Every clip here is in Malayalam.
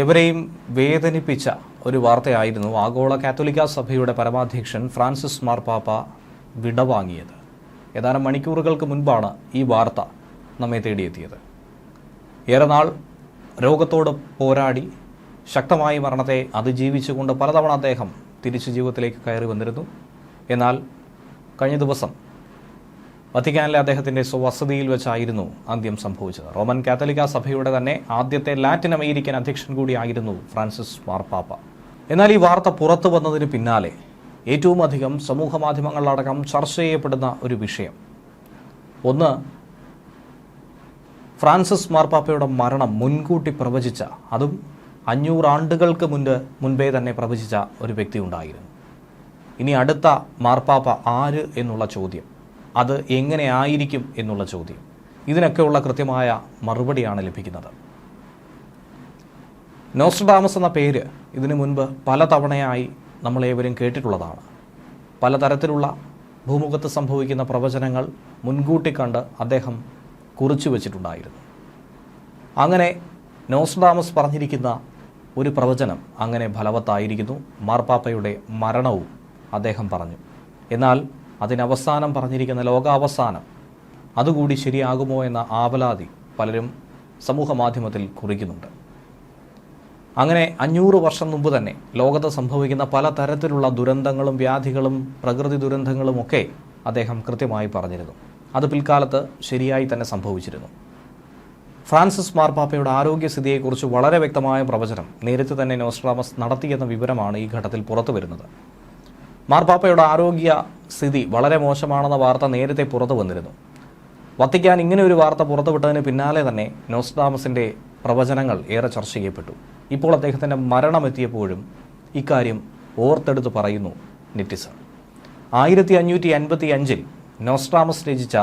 എവരെയും വേദനിപ്പിച്ച ഒരു വാർത്തയായിരുന്നു ആഗോള കാത്തോലിക്ക സഭയുടെ പരമാധ്യക്ഷൻ ഫ്രാൻസിസ് മാർപ്പാപ്പ വിടവാങ്ങിയത്. ഏതാനും മണിക്കൂറുകൾക്ക് മുൻപാണ് ഈ വാർത്ത നമ്മെ തേടിയെത്തിയത്. ഏറെ നാൾ രോഗത്തോട് പോരാടി ശക്തമായ മരണത്തെ അതിജീവിച്ചുകൊണ്ട് പലതവണ അദ്ദേഹം തിരിച്ചു ജീവിതത്തിലേക്ക് കയറി വന്നിരുന്നു. എന്നാൽ കഴിഞ്ഞ ദിവസം വത്തിക്കാനിലെ അദ്ദേഹത്തിൻ്റെ സ്വവസതിയിൽ വെച്ചായിരുന്നു അന്ത്യം സംഭവിച്ചത്. റോമൻ കാത്തോലിക്ക സഭയുടെ തന്നെ ആദ്യത്തെ ലാറ്റിൻ അമേരിക്കൻ അധ്യക്ഷൻ കൂടിയായിരുന്നു ഫ്രാൻസിസ് മാർപ്പാപ്പ. എന്നാൽ ഈ വാർത്ത പുറത്തു വന്നതിന് പിന്നാലെ ഏറ്റവും അധികം സമൂഹ മാധ്യമങ്ങളിലടക്കം ചർച്ച ചെയ്യപ്പെടുന്ന ഒരു വിഷയം, ഒന്ന്, ഫ്രാൻസിസ് മാർപ്പാപ്പയുടെ മരണം മുൻകൂട്ടി പ്രവചിച്ച, അതും 500 ആണ്ടുകൾക്ക് മുൻപേ തന്നെ പ്രവചിച്ച ഒരു വ്യക്തി ഉണ്ടായിരുന്നു. ഇനി അടുത്ത മാർപ്പാപ്പ ആര് എന്നുള്ള ചോദ്യം, അത് എങ്ങനെ ആയിരിക്കും എന്നുള്ള ചോദ്യം, ഇതിനൊക്കെയുള്ള കൃത്യമായ മറുപടിയാണ് ലഭിക്കുന്നത്. നോസ്ട്രഡാമസ് എന്ന പേര് ഇതിനു മുൻപ് പലതവണയായി നമ്മളേവരും കേട്ടിട്ടുള്ളതാണ്. പലതരത്തിലുള്ള ഭൂമുഖത്ത് സംഭവിക്കുന്ന പ്രവചനങ്ങൾ മുൻകൂട്ടി കണ്ട് അദ്ദേഹം കുറിച്ചു വച്ചിട്ടുണ്ടായിരുന്നു. അങ്ങനെ നോസ്ട്രഡാമസ് പറഞ്ഞിരിക്കുന്ന ഒരു പ്രവചനം അങ്ങനെ ഫലവത്തായിരിക്കുന്നു. മാർപ്പാപ്പയുടെ മരണവും അദ്ദേഹം പറഞ്ഞു. എന്നാൽ അതിനവസാനം പറഞ്ഞിരിക്കുന്ന ലോകാവസാനം അതുകൂടി ശരിയാകുമോ എന്ന ആവലാതി പലരും സമൂഹ മാധ്യമത്തിൽ കുറിക്കുന്നുണ്ട്. അങ്ങനെ 500 വർഷം മുമ്പ് തന്നെ ലോകത്ത് സംഭവിക്കുന്ന പലതരത്തിലുള്ള ദുരന്തങ്ങളും വ്യാധികളും പ്രകൃതി ദുരന്തങ്ങളുമൊക്കെ അദ്ദേഹം കൃത്യമായി പറഞ്ഞിരുന്നു. അത് പിൽക്കാലത്ത് ശരിയായി തന്നെ സംഭവിച്ചിരുന്നു. ഫ്രാൻസിസ് മാർപ്പാപ്പയുടെ ആരോഗ്യസ്ഥിതിയെക്കുറിച്ച് വളരെ വ്യക്തമായ പ്രവചനം നേരത്തെ തന്നെ നോസ്ട്രഡാമസ് നടത്തിയെന്ന വിവരമാണ് ഈ ഘട്ടത്തിൽ പുറത്തു വരുന്നത്. മാർപ്പാപ്പയുടെ ആരോഗ്യ സ്ഥിതി വളരെ മോശമാണെന്ന വാർത്ത നേരത്തെ പുറത്തു വന്നിരുന്നു. വത്തിക്കാൻ ഇങ്ങനെ ഒരു വാർത്ത പുറത്തുവിട്ടതിന് പിന്നാലെ തന്നെ നോസ്ട്രഡാമസിൻ്റെ പ്രവചനങ്ങൾ ഏറെ ചർച്ച ചെയ്യപ്പെട്ടു. ഇപ്പോൾ അദ്ദേഹത്തിൻ്റെ മരണമെത്തിയപ്പോഴും ഇക്കാര്യം ഓർത്തെടുത്ത് പറയുന്നു നെറ്റിസൺ. 1555 നോസ്ട്രഡാമസ് രചിച്ച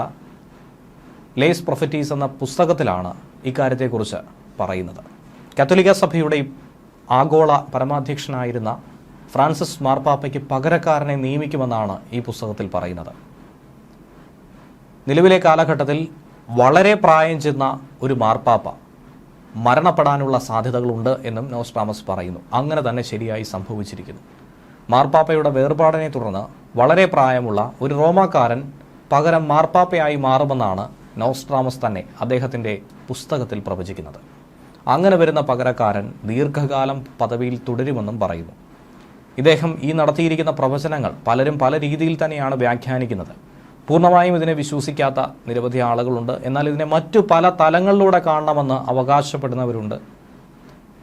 ലേസ് പ്രൊഫറ്റീസ് എന്ന പുസ്തകത്തിലാണ് ഇക്കാര്യത്തെക്കുറിച്ച് പറയുന്നത്. കത്തോലിക്ക സഭയുടെ ആഗോള പരമാധ്യക്ഷനായിരുന്ന ഫ്രാൻസിസ് മാർപ്പാപ്പയ്ക്ക് പകരക്കാരനെ നിയമിക്കുമെന്നാണ് ഈ പുസ്തകത്തിൽ പറയുന്നത്. നിലവിലെ കാലഘട്ടത്തിൽ വളരെ പ്രായം ചെന്ന ഒരു മാർപ്പാപ്പ മരണപ്പെടാനുള്ള സാധ്യതകളുണ്ട് എന്നും നോസ്ട്രഡാമസ് പറയുന്നു. അങ്ങനെ തന്നെ ശരിയായി സംഭവിച്ചിരിക്കുന്നു. മാർപ്പാപ്പയുടെ വേർപാടിനെ തുടർന്ന് വളരെ പ്രായമുള്ള ഒരു റോമാക്കാരൻ പകരം മാർപ്പാപ്പയായി മാറുമെന്നാണ് നോസ്ട്രഡാമസ് തന്നെ അദ്ദേഹത്തിൻ്റെ പുസ്തകത്തിൽ പ്രവചിക്കുന്നത്. അങ്ങനെ വരുന്ന പകരക്കാരൻ ദീർഘകാലം പദവിയിൽ തുടരുമെന്നും പറയുന്നു. ഇദ്ദേഹം ഈ നടത്തിയിരിക്കുന്ന പ്രവചനങ്ങൾ പലരും പല രീതിയിൽ തന്നെയാണ് വ്യാഖ്യാനിക്കുന്നത്. പൂർണ്ണമായും ഇതിനെ വിശ്വസിക്കാത്ത നിരവധി ആളുകളുണ്ട്. എന്നാൽ ഇതിനെ മറ്റു പല തലങ്ങളിലൂടെ കാണണമെന്ന് അവകാശപ്പെടുന്നവരുണ്ട്.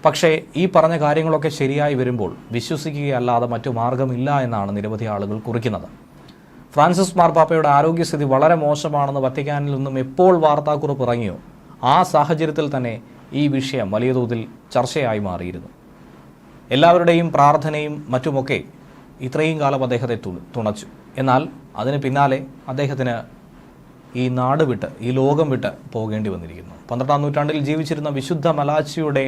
പക്ഷേ ഈ പറഞ്ഞ കാര്യങ്ങളൊക്കെ ശരിയായി വരുമ്പോൾ വിശ്വസിക്കുകയല്ലാതെ മറ്റു മാർഗമില്ല എന്നാണ് നിരവധി ആളുകൾ കുറിക്കുന്നത്. ഫ്രാൻസിസ് മാർപ്പാപ്പയുടെ ആരോഗ്യസ്ഥിതി വളരെ മോശമാണെന്ന് വത്തിക്കാനിൽ നിന്നും എപ്പോൾ വാർത്താക്കുറിപ്പ് ഇറങ്ങിയോ ആ സാഹചര്യത്തിൽ തന്നെ ഈ വിഷയം വലിയ തോതിൽ ചർച്ചയായി മാറിയിരുന്നു. എല്ലാവരുടെയും പ്രാർത്ഥനയും മറ്റുമൊക്കെ ഇത്രയും കാലം അദ്ദേഹത്തെ തുണച്ചു. എന്നാൽ അതിന് പിന്നാലെ അദ്ദേഹത്തിന് ഈ നാട് വിട്ട്, ഈ ലോകം വിട്ട് പോകേണ്ടി വന്നിരിക്കുന്നു. 12-ാം നൂറ്റാണ്ടിൽ ജീവിച്ചിരുന്ന വിശുദ്ധ മലാച്ചിയുടെ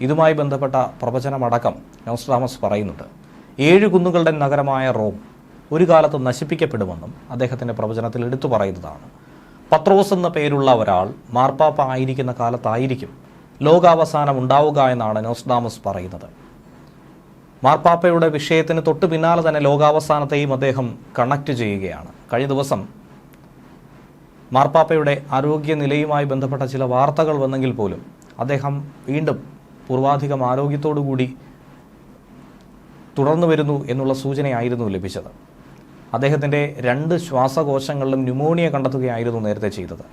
ഇതുമായി ബന്ധപ്പെട്ട പ്രവചനമടക്കം നോസ്ട്രഡാമസ് പറയുന്നുണ്ട്. 7 കുന്നുകളുടെ നഗരമായ റോം ഒരു കാലത്ത് നശിപ്പിക്കപ്പെടുമെന്നും അദ്ദേഹത്തിൻ്റെ പ്രവചനത്തിൽ എടുത്തു പറയുന്നതാണ്. പത്രോസ് എന്ന പേരുള്ള ഒരാൾ മാർപ്പാപ്പ ആയിരിക്കുന്ന കാലത്തായിരിക്കും ലോകാവസാനം ഉണ്ടാവുക എന്നാണ് നോസ്ട്രഡാമസ് പറയുന്നത്. മാർപ്പാപ്പയുടെ വിഷയത്തിന് തൊട്ടു പിന്നാലെ തന്നെ ലോകാവസാനത്തെയും അദ്ദേഹം കണക്ട് ചെയ്യുകയാണ്. കഴിഞ്ഞ ദിവസം മാർപ്പാപ്പയുടെ ആരോഗ്യനിലയുമായി ബന്ധപ്പെട്ട ചില വാർത്തകൾ വന്നെങ്കിൽ പോലും അദ്ദേഹം വീണ്ടും പൂർവാധികം ആരോഗ്യത്തോടുകൂടി തുടർന്നു വരുന്നു എന്നുള്ള സൂചനയായിരുന്നു ലഭിച്ചത്. അദ്ദേഹത്തിൻ്റെ 2 ശ്വാസകോശങ്ങളിലും ന്യൂമോണിയ കണ്ടെത്തുകയായിരുന്നു നേരത്തെ ചെയ്തത്.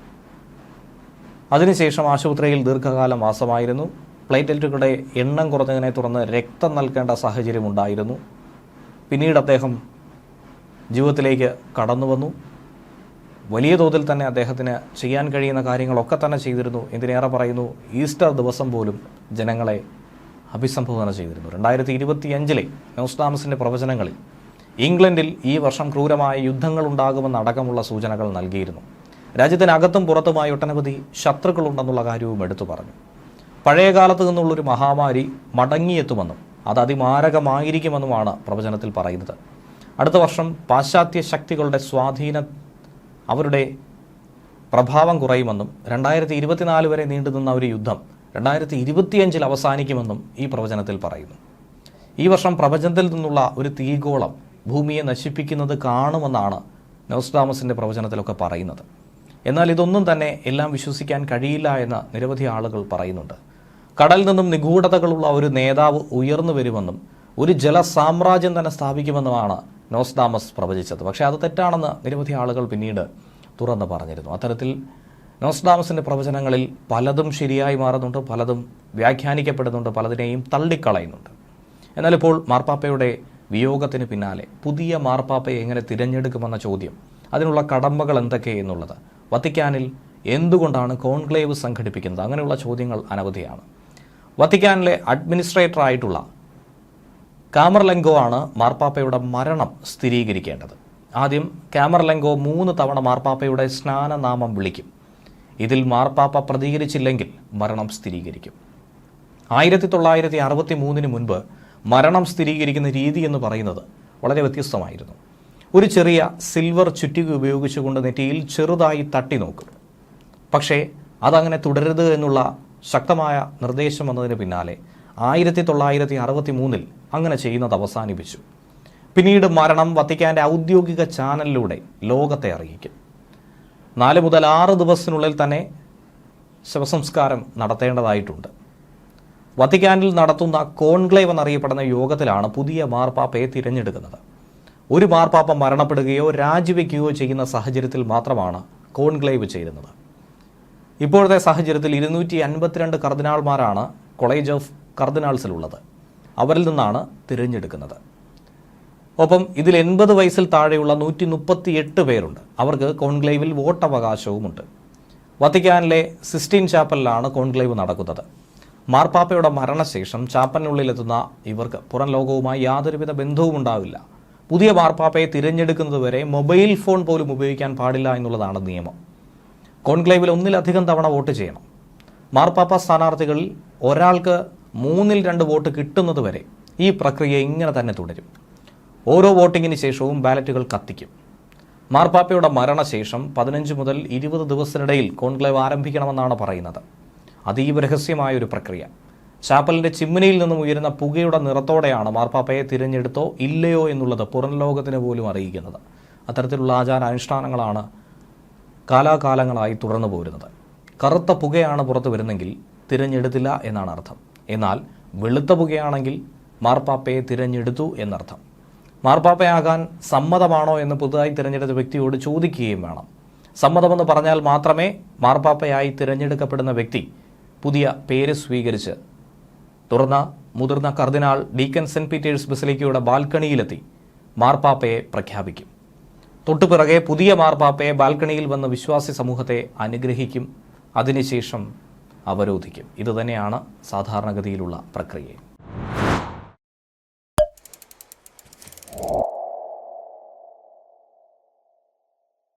അതിനുശേഷം ആശുപത്രിയിൽ ദീർഘകാലം വാസമായിരുന്നു. പ്ലേറ്റ്ലെറ്റുകളുടെ എണ്ണം കുറഞ്ഞതിനെ തുടർന്ന് രക്തം നൽകേണ്ട സാഹചര്യം ഉണ്ടായിരുന്നു. പിന്നീട് അദ്ദേഹം ജീവിതത്തിലേക്ക് കടന്നു വന്നു. വലിയ തോതിൽ തന്നെ അദ്ദേഹത്തിന് ചെയ്യാൻ കഴിയുന്ന കാര്യങ്ങളൊക്കെ തന്നെ ചെയ്തിരുന്നു. എന്തിനേറെ പറയുന്നു, ഈസ്റ്റർ ദിവസം പോലും ജനങ്ങളെ അഭിസംബോധന ചെയ്തിരുന്നു. 2025 നോസ്ട്രഡാമസിൻ്റെ പ്രവചനങ്ങളിൽ ഇംഗ്ലണ്ടിൽ ഈ വർഷം ക്രൂരമായ യുദ്ധങ്ങൾ ഉണ്ടാകുമെന്നടക്കമുള്ള സൂചനകൾ നൽകിയിരുന്നു. രാജ്യത്തിനകത്തും പുറത്തുമായി ഒട്ടനവധി ശത്രുക്കളുണ്ടെന്നുള്ള കാര്യവും എടുത്തു പറഞ്ഞു. പഴയകാലത്ത് നിന്നുള്ളൊരു മഹാമാരി മടങ്ങിയെത്തുമെന്നും അത് അതിമാരകമായിരിക്കുമെന്നുമാണ് പ്രവചനത്തിൽ പറയുന്നത്. അടുത്ത വർഷം പാശ്ചാത്യ ശക്തികളുടെ അവരുടെ പ്രഭാവം കുറയുമെന്നും 2024 വരെ നീണ്ടുനിന്ന ഒരു യുദ്ധം 2025 അവസാനിക്കുമെന്നും ഈ പ്രവചനത്തിൽ പറയുന്നു. ഈ വർഷം പ്രപഞ്ചത്തിൽ നിന്നുള്ള ഒരു തീഗോളം ഭൂമിയെ നശിപ്പിക്കുന്നത് കാണുമെന്നാണ് നോസ്ട്രാഡാമസിൻ്റെ പ്രവചനത്തിലൊക്കെ പറയുന്നത്. എന്നാൽ ഇതൊന്നും തന്നെ എല്ലാം വിശ്വസിക്കാൻ കഴിയില്ല എന്ന് നിരവധി ആളുകൾ പറയുന്നുണ്ട്. കടലിൽ നിന്നും നിഗൂഢതകളുള്ള ഒരു നേതാവ് ഉയർന്നു വരുമെന്നും ഒരു ജലസാമ്രാജ്യം തന്നെ സ്ഥാപിക്കുമെന്നുമാണ് നോസ്ട്രാഡാമസ് പ്രവചിച്ചത്. പക്ഷേ അത് തെറ്റാണെന്ന് നിരവധി ആളുകൾ പിന്നീട് തുറന്നു പറഞ്ഞിരുന്നു. അത്തരത്തിൽ നോസ്ട്രാഡാമസിൻ്റെ പ്രവചനങ്ങളിൽ പലതും ശരിയായി മാറുന്നുണ്ട്, പലതും വ്യാഖ്യാനിക്കപ്പെടുന്നുണ്ട്, പലതിനെയും തള്ളിക്കളയുന്നുണ്ട്. എന്നാൽ ഇപ്പോൾ മാർപ്പാപ്പയുടെ വിയോഗത്തിന് പിന്നാലെ പുതിയ മാർപ്പാപ്പയെ എങ്ങനെ തിരഞ്ഞെടുക്കുമെന്ന ചോദ്യം, അതിനുള്ള കടമ്പകൾ എന്തൊക്കെ എന്നുള്ളത്, വത്തിക്കാനിൽ എന്തുകൊണ്ടാണ് കോൺക്ലേവ് സംഘടിപ്പിക്കുന്നത്, അങ്ങനെയുള്ള ചോദ്യങ്ങൾ അനവധിയാണ്. വത്തിക്കാനിലെ അഡ്മിനിസ്ട്രേറ്ററായിട്ടുള്ള കാമർലെങ്കോ ആണ് മാർപ്പാപ്പയുടെ മരണം സ്ഥിരീകരിക്കേണ്ടത്. ആദ്യം കാമർലെങ്കോ 3 തവണ മാർപ്പാപ്പയുടെ സ്നാനനാമം വിളിക്കും. ഇതിൽ മാർപ്പാപ്പ പ്രതികരിച്ചില്ലെങ്കിൽ മരണം സ്ഥിരീകരിക്കും. 1963 മുൻപ് മരണം സ്ഥിരീകരിക്കുന്ന രീതി എന്ന് പറയുന്നത് വളരെ വ്യത്യസ്തമായിരുന്നു. ഒരു ചെറിയ സിൽവർ ചുറ്റിക ഉപയോഗിച്ചുകൊണ്ട് നെറ്റിയിൽ ചെറുതായി തട്ടി നോക്കും. പക്ഷേ അതങ്ങനെ തുടരരുത് എന്നുള്ള ശക്തമായ നിർദ്ദേശം വന്നതിന് പിന്നാലെ 1963 അങ്ങനെ ചെയ്യുന്നത് അവസാനിപ്പിച്ചു. പിന്നീട് മരണം വത്തിക്കാൻ്റെ ഔദ്യോഗിക ചാനലിലൂടെ ലോകത്തെ അറിയിക്കും. 4 മുതൽ 6 ദിവസത്തിനുള്ളിൽ തന്നെ ശവസംസ്കാരം നടത്തേണ്ടതായിട്ടുണ്ട്. വത്തിക്കാനിൽ നടത്തുന്ന കോൺക്ലേവ് എന്നറിയപ്പെടുന്ന യോഗത്തിലാണ് പുതിയ മാർപ്പാപ്പയെ തിരഞ്ഞെടുക്കുന്നത്. ഒരു മാർപ്പാപ്പ മരണപ്പെടുകയോ രാജിവെക്കുകയോ ചെയ്യുന്ന സാഹചര്യത്തിൽ മാത്രമാണ് കോൺക്ലേവ് ചേരുന്നത്. ഇപ്പോഴത്തെ സാഹചര്യത്തിൽ 252 കർദിനാൾമാരാണ് കോളേജ് ഓഫ് കർദിനാൾസിലുള്ളത്. അവരിൽ നിന്നാണ് തിരഞ്ഞെടുക്കുന്നത്. ഒപ്പം ഇതിൽ 80 വയസ്സിൽ താഴെയുള്ള 138 പേരുണ്ട്. അവർക്ക് കോൺക്ലേവിൽ വോട്ടവകാശവുമുണ്ട്. വത്തിക്കാനിലെ സിസ്റ്റീൻ ചാപ്പലിലാണ് കോൺക്ലേവ് നടക്കുന്നത്. മാർപ്പാപ്പയുടെ മരണശേഷം ചാപ്പലിനുള്ളിലെത്തുന്ന ഇവർക്ക് പുറം ലോകവുമായി യാതൊരുവിധ ബന്ധവും ഉണ്ടാവില്ല. പുതിയ മാർപ്പാപ്പയെ തിരഞ്ഞെടുക്കുന്നതുവരെ മൊബൈൽ ഫോൺ പോലും ഉപയോഗിക്കാൻ പാടില്ല എന്നുള്ളതാണ് നിയമം. കോൺക്ലേവിൽ 1-ലധികം തവണ വോട്ട് ചെയ്യണം. മാർപ്പാപ്പ സ്ഥാനാർത്ഥികളിൽ ഒരാൾക്ക് 3/2 വോട്ട് കിട്ടുന്നതുവരെ ഈ പ്രക്രിയ ഇങ്ങനെ തന്നെ തുടരും. ഓരോ വോട്ടിങ്ങിന് ശേഷവും ബാലറ്റുകൾ കത്തിക്കും. മാർപ്പാപ്പയുടെ മരണശേഷം 15 മുതൽ 20 ദിവസത്തിനിടയിൽ കോൺക്ലേവ് ആരംഭിക്കണമെന്നാണ് പറയുന്നത്. അതീവ രഹസ്യമായൊരു പ്രക്രിയ. ചാപ്പലിൻ്റെ ചിമ്മിനിയിൽ നിന്നും ഉയരുന്ന പുകയുടെ നിറത്തോടെയാണ് മാർപ്പാപ്പയെ തിരഞ്ഞെടുത്തോ ഇല്ലയോ എന്നുള്ളത് പുറം ലോകത്തിന് പോലും അറിയിക്കുന്നത്. അത്തരത്തിലുള്ള ആചാരാനുഷ്ഠാനങ്ങളാണ് കാലാകാലങ്ങളായി തുടർന്നു പോരുന്നത്. കറുത്ത പുകയാണ് പുറത്തു വരുന്നെങ്കിൽ തിരഞ്ഞെടുത്തില്ല എന്നാണ് അർത്ഥം. എന്നാൽ വെളുത്ത പുകയാണെങ്കിൽ മാർപ്പാപ്പയെ തിരഞ്ഞെടുത്തു എന്നർത്ഥം. മാർപ്പാപ്പയാകാൻ സമ്മതമാണോ എന്ന് പുതുതായി തിരഞ്ഞെടുത്ത വ്യക്തിയോട് ചോദിക്കുകയും വേണം. സമ്മതമെന്ന് പറഞ്ഞാൽ മാത്രമേ മാർപ്പാപ്പയായി തിരഞ്ഞെടുക്കപ്പെടുന്ന വ്യക്തി പുതിയ പേര് സ്വീകരിച്ച് തുറന്ന മുതിർന്ന കർദിനാൾ ഡീക്കൻ സെന്റ് പീറ്റേഴ്സ് ബസിലിക്കയുടെ ബാൽക്കണിയിലെത്തി മാർപ്പാപ്പയെ പ്രഖ്യാപിക്കും. തൊട്ടുപിറകെ പുതിയ മാർപ്പാപ്പയെ ബാൽക്കണിയിൽ വന്ന് വിശ്വാസി സമൂഹത്തെ അനുഗ്രഹിക്കും. അതിനുശേഷം അവരോധിക്കും. ഇതുതന്നെയാണ് സാധാരണഗതിയിലുള്ള പ്രക്രിയ.